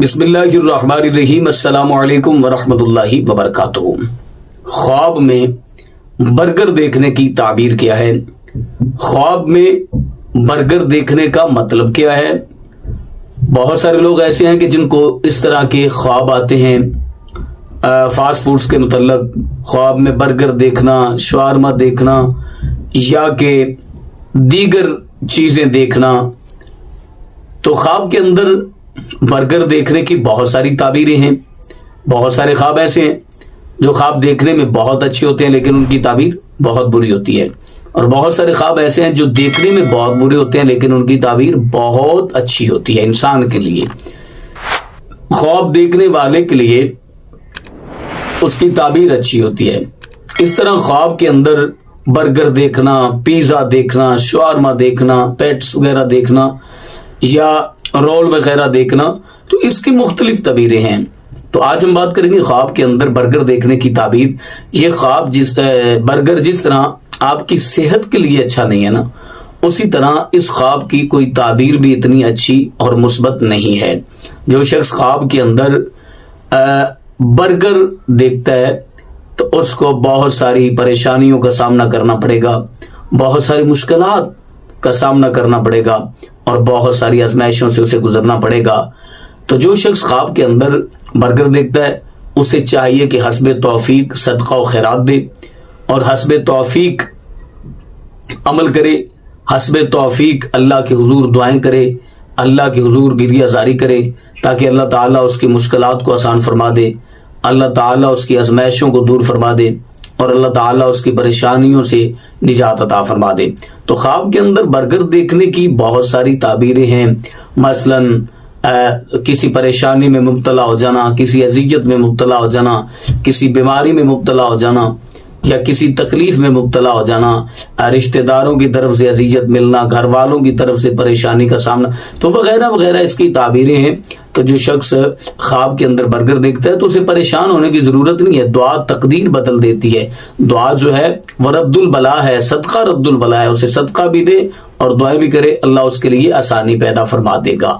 بسم اللہ الرحمن الرحیم، السلام علیکم ورحمۃ اللہ وبرکاتہ۔ خواب میں برگر دیکھنے کی تعبیر کیا ہے؟ خواب میں برگر دیکھنے کا مطلب کیا ہے؟ بہت سارے لوگ ایسے ہیں کہ جن کو اس طرح کے خواب آتے ہیں فاسٹ فوڈز کے متعلق، خواب میں برگر دیکھنا، شاورما دیکھنا یا کہ دیگر چیزیں دیکھنا۔ تو خواب کے اندر برگر دیکھنے کی بہت ساری تعبیریں ہیں۔ بہت سارے خواب ایسے ہیں جو خواب دیکھنے میں بہت اچھے ہوتے ہیں لیکن ان کی تعبیر بہت بری ہوتی ہے، اور بہت سارے خواب ایسے ہیں جو دیکھنے میں بہت برے ہوتے ہیں لیکن ان کی تعبیر بہت اچھی ہوتی ہے انسان کے لیے۔ خواب دیکھنے والے کے لیے اس کی تعبیر اچھی ہوتی ہے۔ اس طرح خواب کے اندر برگر دیکھنا، پیزا دیکھنا، شاورما دیکھنا، پیٹس وغیرہ دیکھنا یا رول وغیرہ دیکھنا، تو اس کی مختلف تعبیریں ہیں۔ تو آج ہم بات کریں گے خواب کے اندر برگر دیکھنے کی تعبیر۔ یہ خواب برگر جس طرح آپ کی صحت کے لیے اچھا نہیں ہے نا، اسی طرح اس خواب کی کوئی تعبیر بھی اتنی اچھی اور مثبت نہیں ہے۔ جو شخص خواب کے اندر برگر دیکھتا ہے تو اس کو بہت ساری پریشانیوں کا سامنا کرنا پڑے گا، بہت ساری مشکلات کا سامنا کرنا پڑے گا اور بہت ساری آزمائشوں سے اسے گزرنا پڑے گا۔ تو جو شخص خواب کے اندر برگر دیکھتا ہے اسے چاہیے کہ حسب توفیق صدقہ و خیرات دے اور حسب توفیق عمل کرے، حسب توفیق اللہ کے حضور دعائیں کرے، اللہ کے حضور گریہ زاری کرے تاکہ اللہ تعالیٰ اس کی مشکلات کو آسان فرما دے، اللہ تعالیٰ اس کی آزمائشوں کو دور فرما دے اور اللہ تعالیٰ اس کی پریشانیوں سے نجات عطا فرما دے۔ تو خواب کے اندر برگر دیکھنے کی بہت ساری تعبیریں ہیں، مثلاً کسی پریشانی میں مبتلا ہو جانا، کسی اذیت میں مبتلا ہو جانا، کسی بیماری میں مبتلا ہو جانا یا کسی تکلیف میں مبتلا ہو جانا، رشتہ داروں کی طرف سے اذیت ملنا، گھر والوں کی طرف سے پریشانی کا سامنا، تو وغیرہ وغیرہ اس کی تعبیریں ہیں۔ تو جو شخص خواب کے اندر برگر دیکھتا ہے تو اسے پریشان ہونے کی ضرورت نہیں ہے، دعا تقدیر بدل دیتی ہے۔ دعا جو ہے وہ رد البلا ہے، صدقہ رد البلا ہے، اسے صدقہ بھی دے اور دعائیں بھی کرے، اللہ اس کے لیے آسانی پیدا فرما دے گا۔